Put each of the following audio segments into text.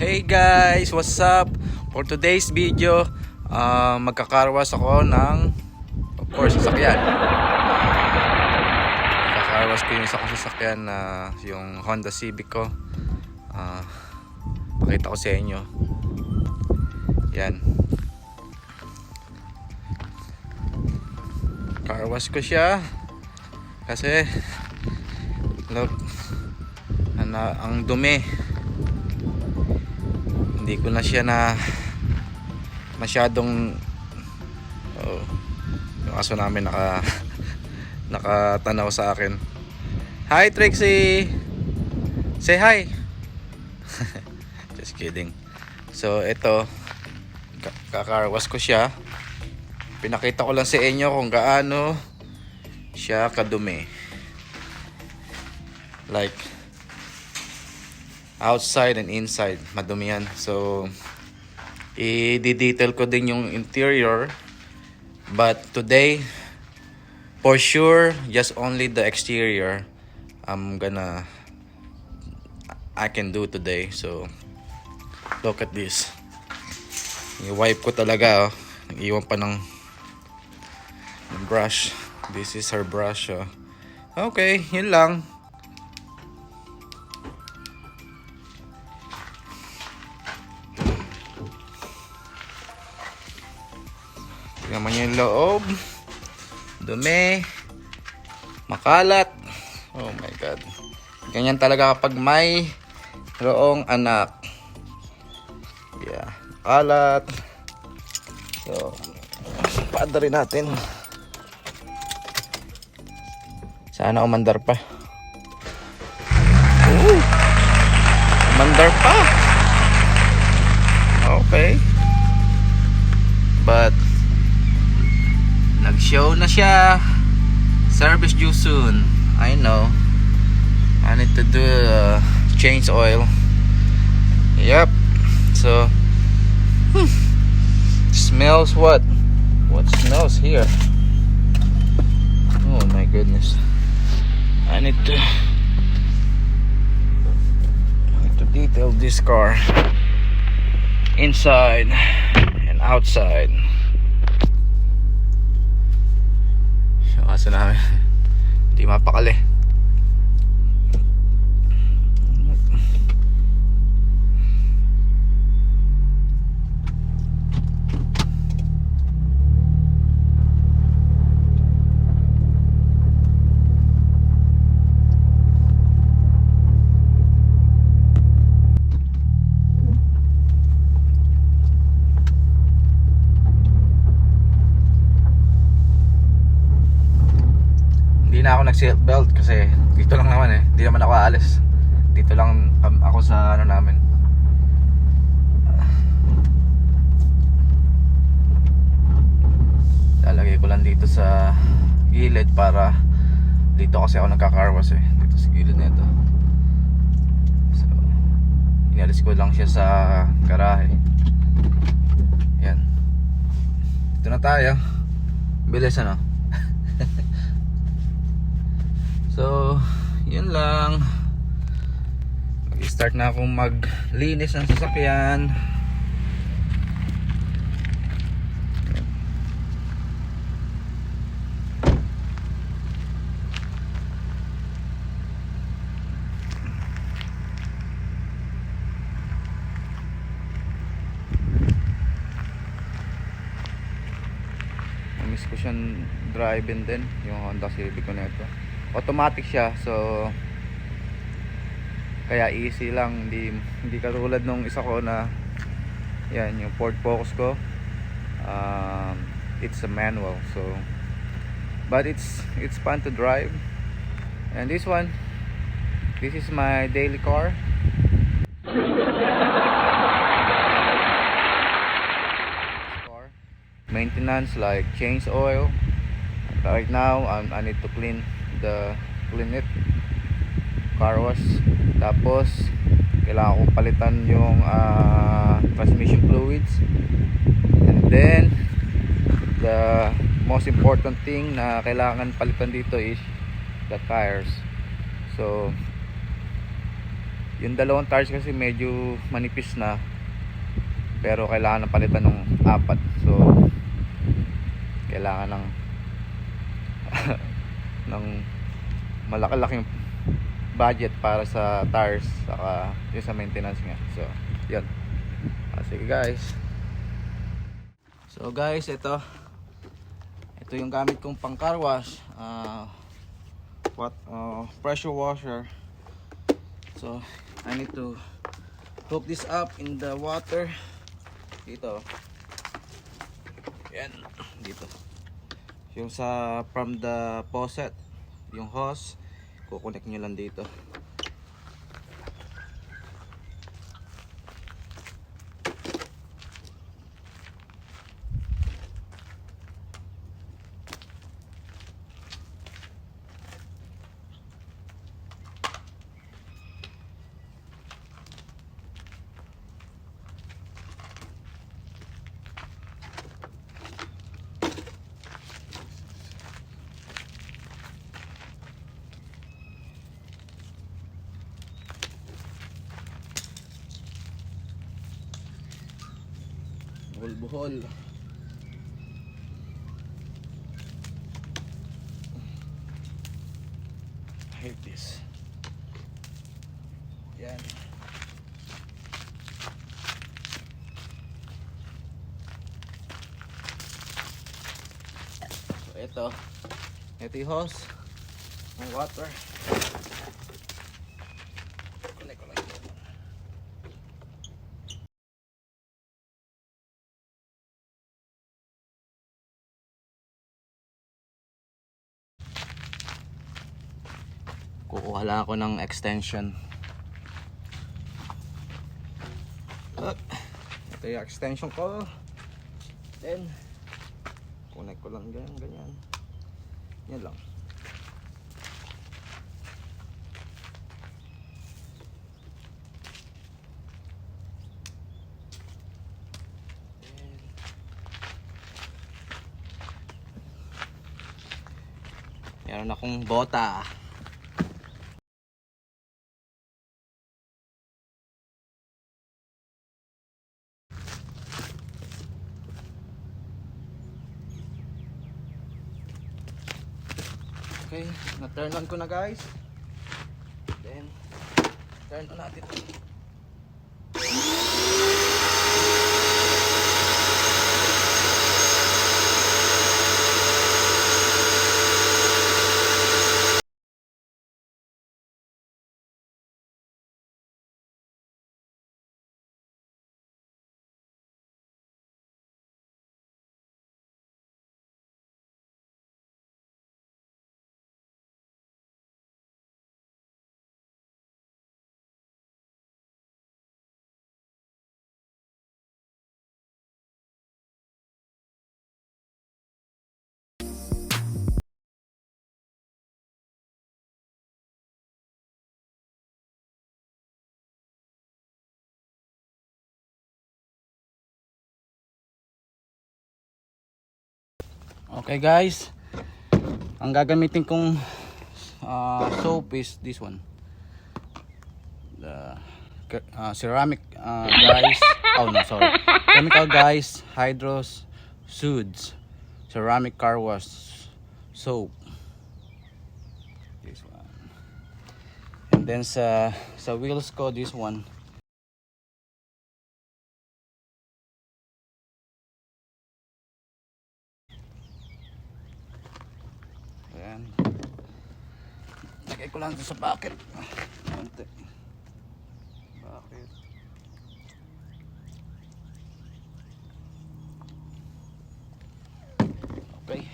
Hey guys, what's up? For today's video, magkakarwas ako ng, of course, sasakyan. Magkakarwas ko yung isa kong sasakyan na yung Honda Civic ko. Pakita ko sa inyo. Yan. Carwash ko siya kasi look, ang dumi. Hindi ko na siya na masyadong yung aso namin nakatanaw sa akin. Hi Trixie, say hi. Just kidding. So ito, kakarwas ko siya. Pinakita ko lang sa inyo kung gaano siya kadumi, like outside and inside, madumi yan. So i-detail ko din yung interior, but today for sure just only the exterior I can do today. So look at this, i-wipe ko talaga. Iwan pa ng brush. This is her brush. Okay, yun lang. Tingnan mo yung loob. Dumi. Makalat. Oh my god. Ganyan talaga kapag may roong anak. Yeah. Makalat. So, paanda rin natin. Sana umandar pa. Umandar pa. Okay. But nag-show na siya. Service due soon. I know. I need to do change oil. Yep. So smells what? What smells here? Oh my goodness. I need to detail this car inside and outside. Kaso namin hindi mapakali. Hindi na ako nag-seatbelt kasi dito lang naman hindi naman ako aalis. Dito lang ako sa ano namin. Lalagay ko lang dito sa gilid para dito kasi ako nagkakarwas dito sa gilid na ito. So, inalis ko lang siya sa garahe. Yan. Dito na tayo. Bilis ano? So, yun lang. Mag-start na akong maglinis ng sasakyan. Namiss ko siyang drive-in din, yung Honda Civic ko na ito. Automatic siya, so kaya easy lang, hindi katulad nung isa ko na yan, yung Ford Focus ko. It's a manual, so but it's fun to drive. And this is my daily car. Maintenance like change oil. Right now I need to clean it, car wash. Tapos kailangan kong palitan yung transmission fluids, and then the most important thing na kailangan palitan dito is the tires. So Yung dalawang tires kasi medyo manipis na, pero kailangan ng palitan ng apat. So kailangan ng ng malaki-laking budget para sa tires saka yung sa maintenance nga. So yun. Sige guys. So guys, ito yung gamit kong pang car wash. Pressure washer. So I need to hook this up in the water dito. Yan, dito. Yung sa from the faucet, yung hose, kukonek nyo lang dito. Buhol-buhol. I hate this. Yan. So ito yung hose ng water. Connect ko lang ito. Kukuha lang ako ng extension. Ito yung extension ko. Then connect ko lang ganyan. Yan lang. Meron akong bota. Okay, na-turn on ko na guys. Then turn on natin. Okay guys, ang gagamitin kong soap is this one, the ceramic guys, oh no sorry, chemical guys hydros suds ceramic car wash soap, this one. And then sa wheels ko, this one. Ayan, lagay ko lang ito sa bucket. Konti. Bucket. Okay.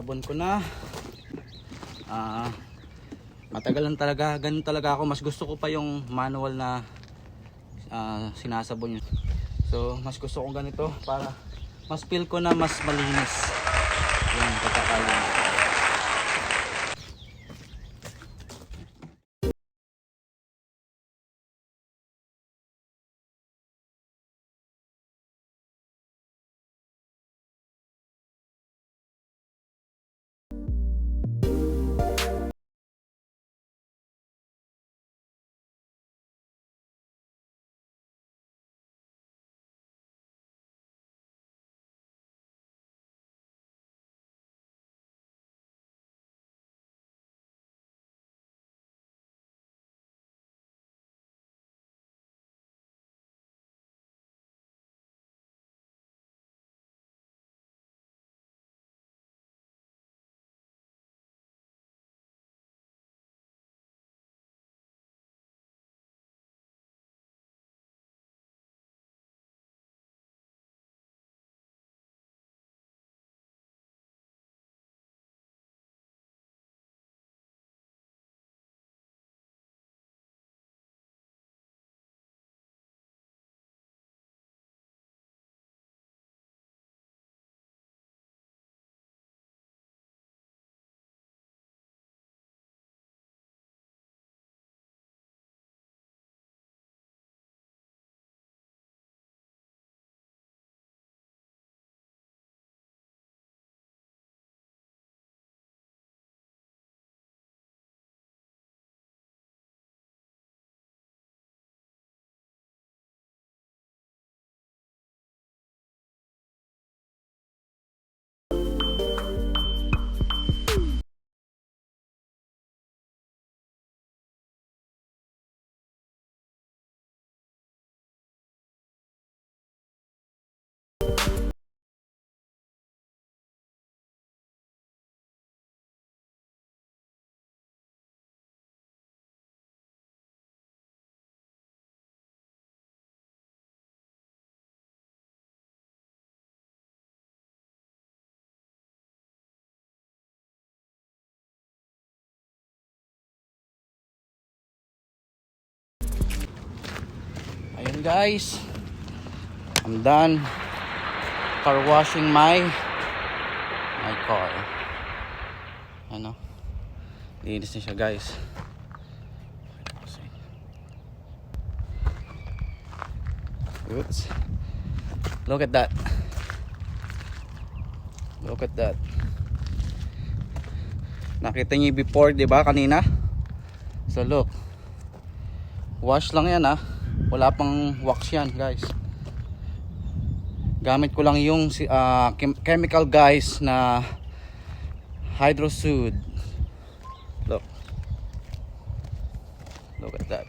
sinasabon ko na. Matagalan talaga, ganun talaga ako. Mas gusto ko pa yung manual na sinasabon yun. So mas gusto kong ganito para mas feel ko na mas malinis yung pagkakalan. Ayun guys, I'm done car washing my car. Ano, linis na siya guys. Oops. Look at that. Look at that. Nakita niyo before, 'di ba, kanina? So look. Wash lang 'yan, wala pang wax yan guys. Gamit ko lang yung chemical guys na hydro sood. Look at that.